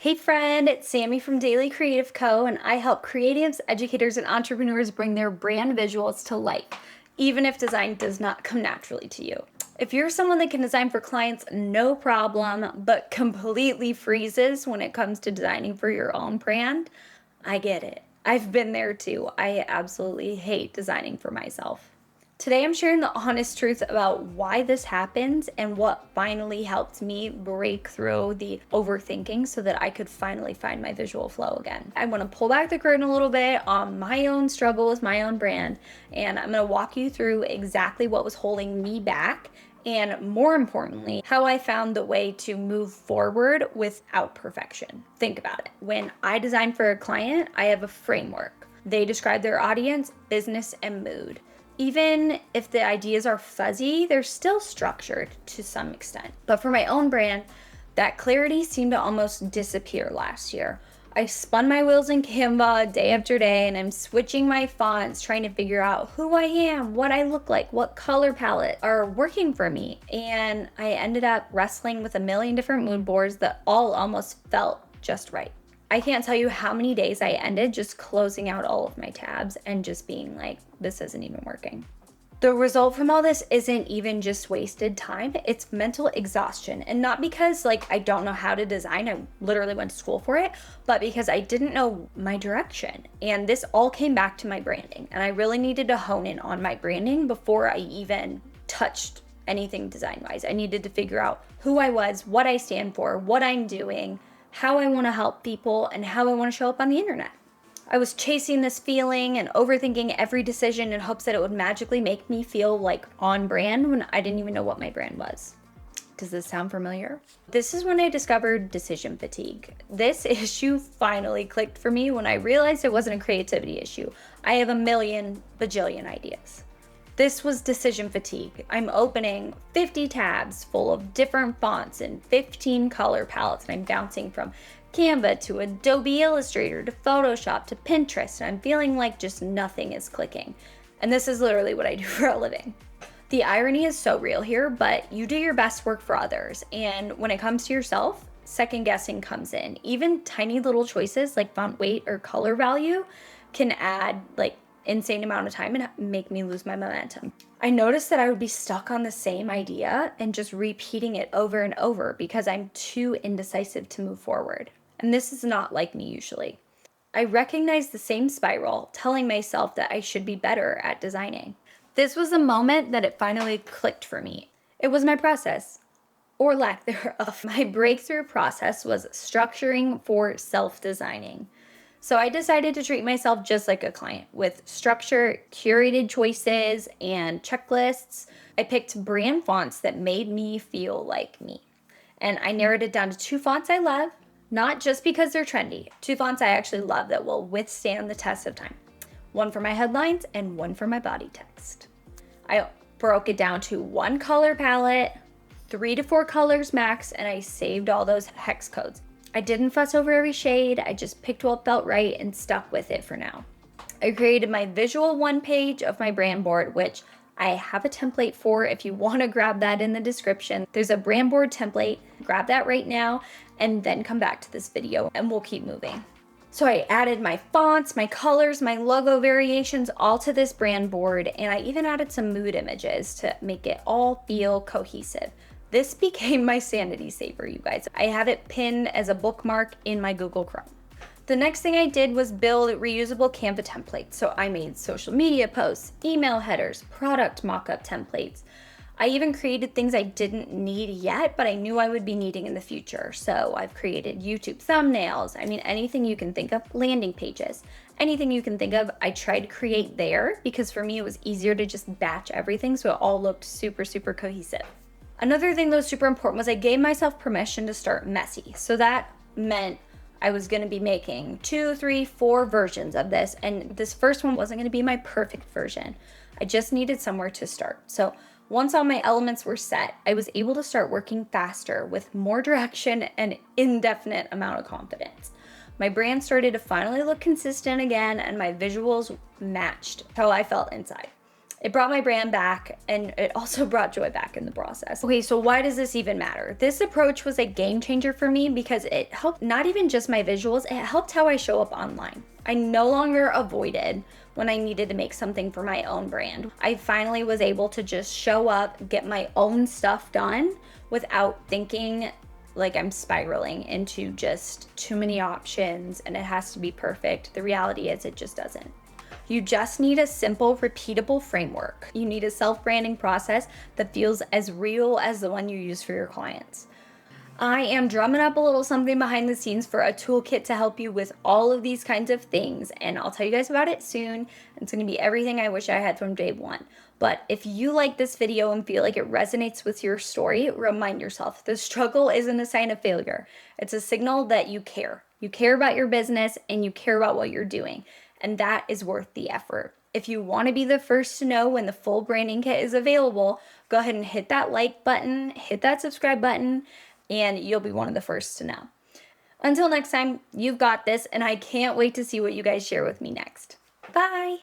Hey friend, it's Sammy from Daily Creative Co. and I help creatives, educators, and entrepreneurs bring their brand visuals to life, even if design does not come naturally to you. If you're someone that can design for clients, no problem, but completely freezes when it comes to designing for your own brand, I get it. I've been there too. I absolutely hate designing for myself. Today, I'm sharing the honest truth about why this happens and what finally helped me break through the overthinking so that I could finally find my visual flow again. I want to pull back the curtain a little bit on my own struggle with my own brand, and I'm going to walk you through exactly what was holding me back and, more importantly, how I found the way to move forward without perfection. Think about it. When I design for a client, I have a framework. They describe their audience, business, and mood. Even if the ideas are fuzzy, they're still structured to some extent. But for my own brand, that clarity seemed to almost disappear last year. I spun my wheels in Canva day after day, and I'm switching my fonts, trying to figure out who I am, what I look like, what color palette are working for me. And I ended up wrestling with a million different mood boards that all almost felt just right. I can't tell you how many days I ended just closing out all of my tabs and just being like, this isn't even working. The result from all this isn't even just wasted time, it's mental exhaustion. And not because I don't know how to design, I literally went to school for it, but because I didn't know my direction. And this all came back to my branding. And I really needed to hone in on my branding before I even touched anything design-wise. I needed to figure out who I was, what I stand for, what I'm doing, how I want to help people, and how I want to show up on the internet. I was chasing this feeling and overthinking every decision in hopes that it would magically make me feel like on brand when I didn't even know what my brand was. Does this sound familiar? This is when I discovered decision fatigue. This issue finally clicked for me when I realized it wasn't a creativity issue. I have a million bajillion ideas. This was decision fatigue. I'm opening 50 tabs full of different fonts and 15 color palettes, and I'm bouncing from Canva to Adobe Illustrator to Photoshop to Pinterest, and I'm feeling like just nothing is clicking. And this is literally what I do for a living. The irony is so real here, but you do your best work for others, and when it comes to yourself, second guessing comes in. Even tiny little choices like font weight or color value can add insane amount of time and make me lose my momentum. I noticed that I would be stuck on the same idea and just repeating it over and over because I'm too indecisive to move forward. And this is not like me usually. I recognized the same spiral, telling myself that I should be better at designing. This was the moment that it finally clicked for me. It was my process, or lack thereof. My breakthrough process was structuring for self-designing. So I decided to treat myself just like a client with structure, curated choices, and checklists. I picked brand fonts that made me feel like me. And I narrowed it down to 2 fonts I love, not just because they're trendy. 2 fonts I actually love that will withstand the test of time. One for my headlines and one for my body text. I broke it down to 1 color palette, 3 to 4 colors max, and I saved all those hex codes. I didn't fuss over every shade, I just picked what felt right and stuck with it for now. I created my visual 1 page of my brand board, which I have a template for if you want to grab that in the description. There's a brand board template, grab that right now, and then come back to this video and we'll keep moving. So I added my fonts, my colors, my logo variations all to this brand board, and I even added some mood images to make it all feel cohesive. This became my sanity saver, you guys. I have it pinned as a bookmark in my Google Chrome. The next thing I did was build reusable Canva templates. So I made social media posts, email headers, product mockup templates. I even created things I didn't need yet, but I knew I would be needing in the future. So I've created YouTube thumbnails. Anything you can think of, landing pages, anything you can think of, I tried to create there because for me it was easier to just batch everything so it all looked super, super cohesive. Another thing that was super important was I gave myself permission to start messy. So that meant I was going to be making 2, 3, 4 versions of this, and this first one wasn't going to be my perfect version. I just needed somewhere to start. So once all my elements were set, I was able to start working faster with more direction and indefinite amount of confidence. My brand started to finally look consistent again, and my visuals matched how I felt inside. It brought my brand back, and it also brought joy back in the process. Okay, so why does this even matter? This approach was a game changer for me because it helped not even just my visuals, it helped how I show up online. I no longer avoided when I needed to make something for my own brand. I finally was able to just show up, get my own stuff done without thinking like I'm spiraling into just too many options and it has to be perfect. The reality is it just doesn't. You just need a simple, repeatable framework. You need a self-branding process that feels as real as the one you use for your clients. I am drumming up a little something behind the scenes for a toolkit to help you with all of these kinds of things, and I'll tell you guys about it soon. It's going to be everything I wish I had from day one. But if you like this video and feel like it resonates with your story, remind yourself the struggle isn't a sign of failure. It's a signal that you care. You care about your business and you care about what you're doing, and that is worth the effort. If you want to be the first to know when the full branding kit is available, go ahead and hit that like button, hit that subscribe button, and you'll be one of the first to know. Until next time, you've got this, and I can't wait to see what you guys share with me next. Bye!